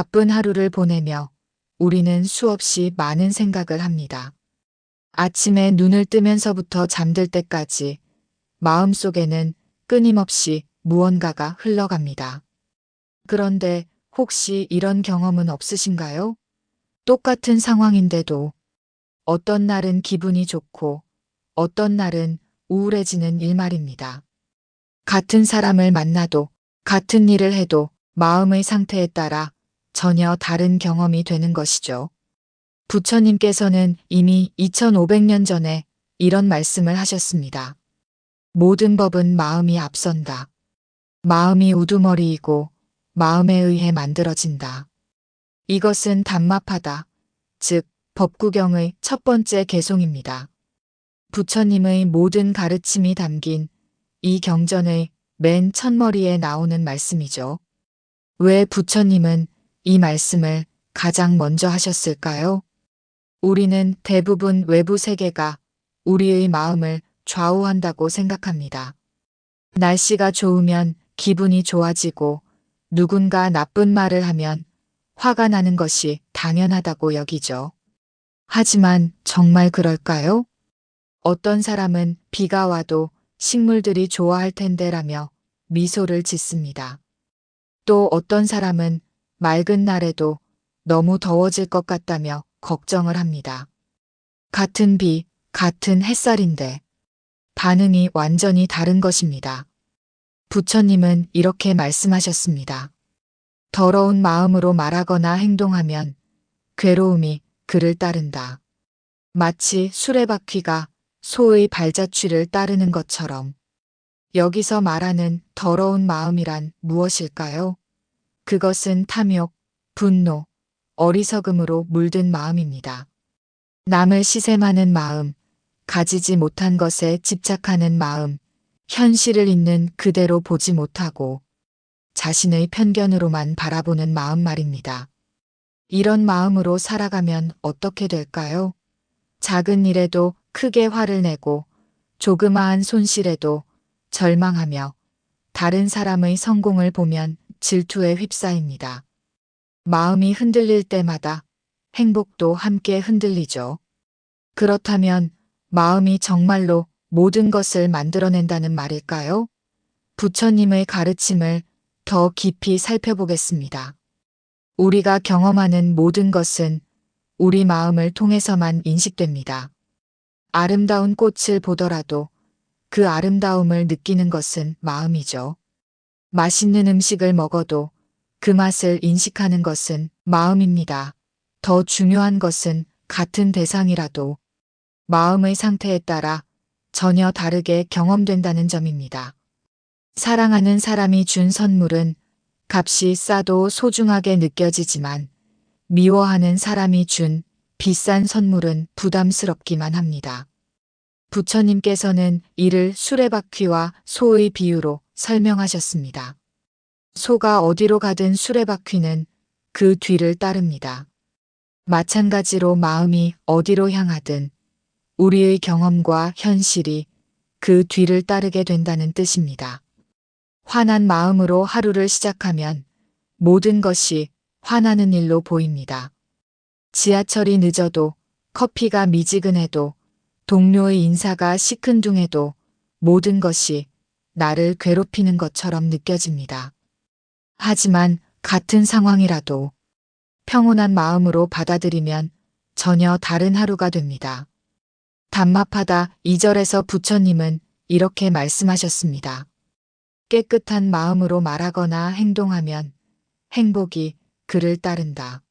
바쁜 하루를 보내며 우리는 수없이 많은 생각을 합니다. 아침에 눈을 뜨면서부터 잠들 때까지 마음속에는 끊임없이 무언가가 흘러갑니다. 그런데 혹시 이런 경험은 없으신가요? 똑같은 상황인데도 어떤 날은 기분이 좋고 어떤 날은 우울해지는 일 말입니다. 같은 사람을 만나도 같은 일을 해도 마음의 상태에 따라 전혀 다른 경험이 되는 것이죠. 부처님께서는 이미 2500년 전에 이런 말씀을 하셨습니다. 모든 법은 마음이 앞선다. 마음이 우두머리이고 마음에 의해 만들어진다. 이것은 담마파다, 즉 법구경의 첫 번째 개송입니다. 부처님의 모든 가르침이 담긴 이 경전의 맨 첫머리에 나오는 말씀이죠. 왜 부처님은 이 말씀을 가장 먼저 하셨을까요? 우리는 대부분 외부 세계가 우리의 마음을 좌우한다고 생각합니다. 날씨가 좋으면 기분이 좋아지고 누군가 나쁜 말을 하면 화가 나는 것이 당연하다고 여기죠. 하지만 정말 그럴까요? 어떤 사람은 비가 와도 식물들이 좋아할 텐데라며 미소를 짓습니다. 또 어떤 사람은 맑은 날에도 너무 더워질 것 같다며 걱정을 합니다. 같은 비, 같은 햇살인데 반응이 완전히 다른 것입니다. 부처님은 이렇게 말씀하셨습니다. 더러운 마음으로 말하거나 행동하면 괴로움이 그를 따른다. 마치 수레바퀴가 소의 발자취를 따르는 것처럼. 여기서 말하는 더러운 마음이란 무엇일까요? 그것은 탐욕, 분노, 어리석음으로 물든 마음입니다. 남을 시샘하는 마음, 가지지 못한 것에 집착하는 마음, 현실을 있는 그대로 보지 못하고 자신의 편견으로만 바라보는 마음 말입니다. 이런 마음으로 살아가면 어떻게 될까요? 작은 일에도 크게 화를 내고 조그마한 손실에도 절망하며 다른 사람의 성공을 보면 질투에 휩싸입니다. 마음이 흔들릴 때마다 행복도 함께 흔들리죠. 그렇다면 마음이 정말로 모든 것을 만들어낸다는 말일까요? 부처님의 가르침을 더 깊이 살펴보겠습니다. 우리가 경험하는 모든 것은 우리 마음을 통해서만 인식됩니다. 아름다운 꽃을 보더라도 그 아름다움을 느끼는 것은 마음이죠. 맛있는 음식을 먹어도 그 맛을 인식하는 것은 마음입니다. 더 중요한 것은 같은 대상이라도 마음의 상태에 따라 전혀 다르게 경험된다는 점입니다. 사랑하는 사람이 준 선물은 값이 싸도 소중하게 느껴지지만 미워하는 사람이 준 비싼 선물은 부담스럽기만 합니다. 부처님께서는 이를 수레바퀴와 소의 비유로 설명하셨습니다. 소가 어디로 가든 수레바퀴는 그 뒤를 따릅니다. 마찬가지로 마음이 어디로 향하든 우리의 경험과 현실이 그 뒤를 따르게 된다는 뜻입니다. 화난 마음으로 하루를 시작하면 모든 것이 화나는 일로 보입니다. 지하철이 늦어도, 커피가 미지근해도, 동료의 인사가 시큰둥해도 모든 것이 나를 괴롭히는 것처럼 느껴집니다. 하지만 같은 상황이라도 평온한 마음으로 받아들이면 전혀 다른 하루가 됩니다. 담마파다 2절에서 부처님은 이렇게 말씀하셨습니다. 깨끗한 마음으로 말하거나 행동하면 행복이 그를 따른다.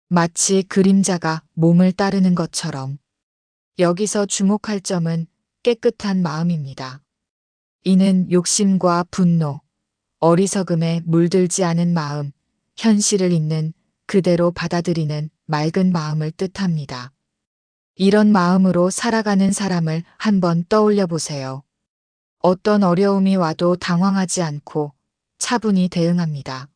마치 그림자가 몸을 따르는 것처럼. 여기서 주목할 점은 깨끗한 마음입니다. 이는 욕심과 분노, 어리석음에 물들지 않은 마음, 현실을 있는 그대로 받아들이는 맑은 마음을 뜻합니다. 이런 마음으로 살아가는 사람을 한번 떠올려 보세요. 어떤 어려움이 와도 당황하지 않고 차분히 대응합니다.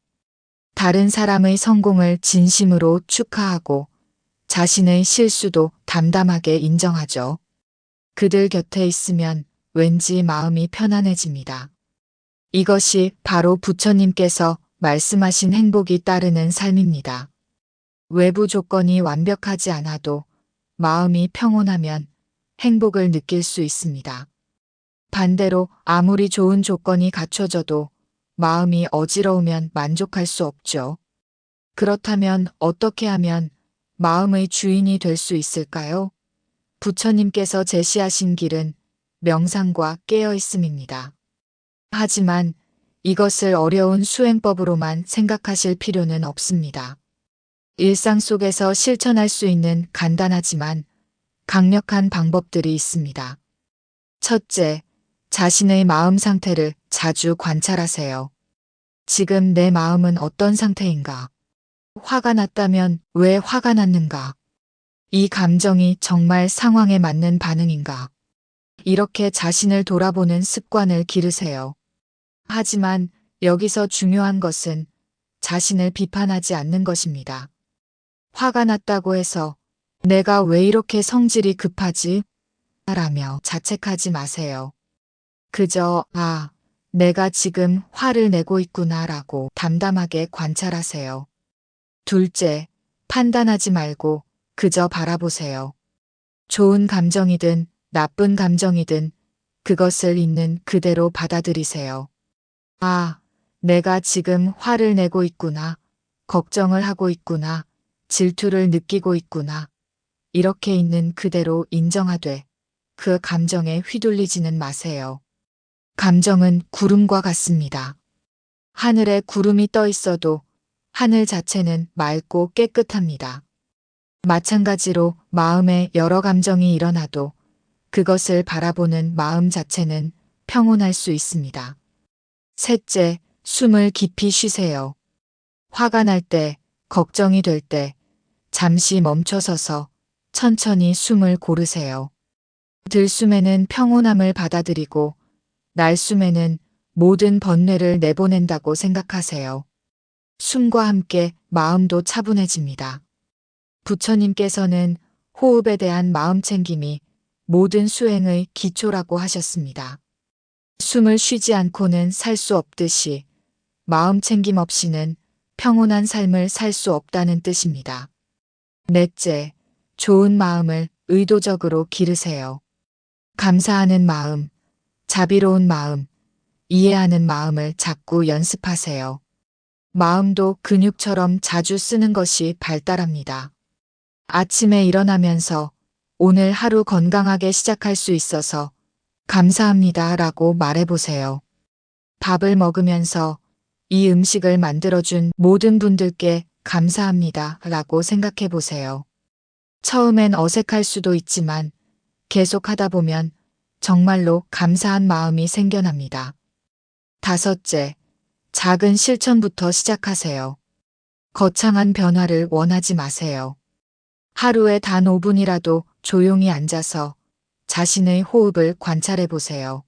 다른 사람의 성공을 진심으로 축하하고 자신의 실수도 담담하게 인정하죠. 그들 곁에 있으면 왠지 마음이 편안해집니다. 이것이 바로 부처님께서 말씀하신 행복이 따르는 삶입니다. 외부 조건이 완벽하지 않아도 마음이 평온하면 행복을 느낄 수 있습니다. 반대로 아무리 좋은 조건이 갖춰져도 마음이 어지러우면 만족할 수 없죠. 그렇다면 어떻게 하면 마음의 주인이 될 수 있을까요? 부처님께서 제시하신 길은 명상과 깨어있음입니다. 하지만 이것을 어려운 수행법으로만 생각하실 필요는 없습니다. 일상 속에서 실천할 수 있는 간단하지만 강력한 방법들이 있습니다. 첫째, 자신의 마음 상태를 자주 관찰하세요. 지금 내 마음은 어떤 상태인가? 화가 났다면 왜 화가 났는가? 이 감정이 정말 상황에 맞는 반응인가? 이렇게 자신을 돌아보는 습관을 기르세요. 하지만 여기서 중요한 것은 자신을 비판하지 않는 것입니다. 화가 났다고 해서 내가 왜 이렇게 성질이 급하지? 라며 자책하지 마세요. 그저 내가 지금 화를 내고 있구나 라고 담담하게 관찰하세요. 둘째, 판단하지 말고 그저 바라보세요. 좋은 감정이든 나쁜 감정이든 그것을 있는 그대로 받아들이세요. 내가 지금 화를 내고 있구나, 걱정을 하고 있구나, 질투를 느끼고 있구나. 이렇게 있는 그대로 인정하되 그 감정에 휘둘리지는 마세요. 감정은 구름과 같습니다. 하늘에 구름이 떠 있어도 하늘 자체는 맑고 깨끗합니다. 마찬가지로 마음에 여러 감정이 일어나도 그것을 바라보는 마음 자체는 평온할 수 있습니다. 셋째, 숨을 깊이 쉬세요. 화가 날 때, 걱정이 될 때, 잠시 멈춰서서 천천히 숨을 고르세요. 들숨에는 평온함을 받아들이고 날숨에는 모든 번뇌를 내보낸다고 생각하세요. 숨과 함께 마음도 차분해집니다. 부처님께서는 호흡에 대한 마음 챙김이 모든 수행의 기초라고 하셨습니다. 숨을 쉬지 않고는 살 수 없듯이 마음 챙김 없이는 평온한 삶을 살 수 없다는 뜻입니다. 넷째, 좋은 마음을 의도적으로 기르세요. 감사하는 마음, 자비로운 마음, 이해하는 마음을 자꾸 연습하세요. 마음도 근육처럼 자주 쓰는 것이 발달합니다. 아침에 일어나면서 오늘 하루 건강하게 시작할 수 있어서 감사합니다 라고 말해보세요. 밥을 먹으면서 이 음식을 만들어준 모든 분들께 감사합니다 라고 생각해 보세요. 처음엔 어색할 수도 있지만 계속 하다 보면 정말로 감사한 마음이 생겨납니다. 다섯째, 작은 실천부터 시작하세요. 거창한 변화를 원하지 마세요. 하루에 단 5분이라도 조용히 앉아서 자신의 호흡을 관찰해 보세요.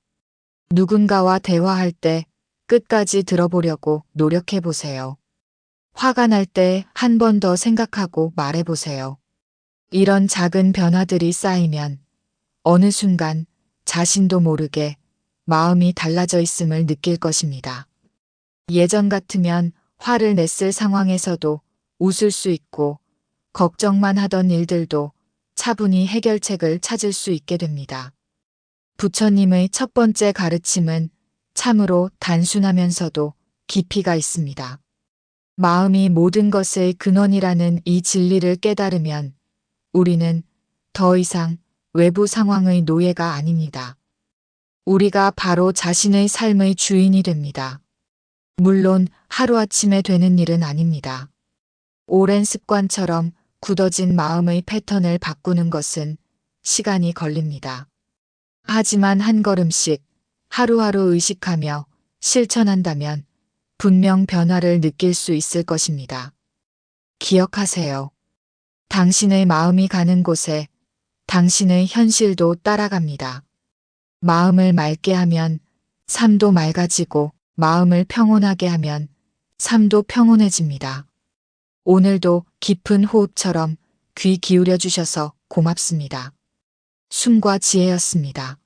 누군가와 대화할 때 끝까지 들어보려고 노력해 보세요. 화가 날 때 한 번 더 생각하고 말해 보세요. 이런 작은 변화들이 쌓이면 어느 순간 자신도 모르게 마음이 달라져 있음을 느낄 것입니다. 예전 같으면 화를 냈을 상황에서도 웃을 수 있고 걱정만 하던 일들도 차분히 해결책을 찾을 수 있게 됩니다. 부처님의 첫 번째 가르침은 참으로 단순하면서도 깊이가 있습니다. 마음이 모든 것의 근원이라는 이 진리를 깨달으면 우리는 더 이상 외부 상황의 노예가 아닙니다. 우리가 바로 자신의 삶의 주인이 됩니다. 물론 하루아침에 되는 일은 아닙니다. 오랜 습관처럼 굳어진 마음의 패턴을 바꾸는 것은 시간이 걸립니다. 하지만 한 걸음씩 하루하루 의식하며 실천한다면 분명 변화를 느낄 수 있을 것입니다. 기억하세요. 당신의 마음이 가는 곳에 당신의 현실도 따라갑니다. 마음을 맑게 하면 삶도 맑아지고 마음을 평온하게 하면 삶도 평온해집니다. 오늘도 깊은 호흡처럼 귀 기울여 주셔서 고맙습니다. 숨과 지혜였습니다.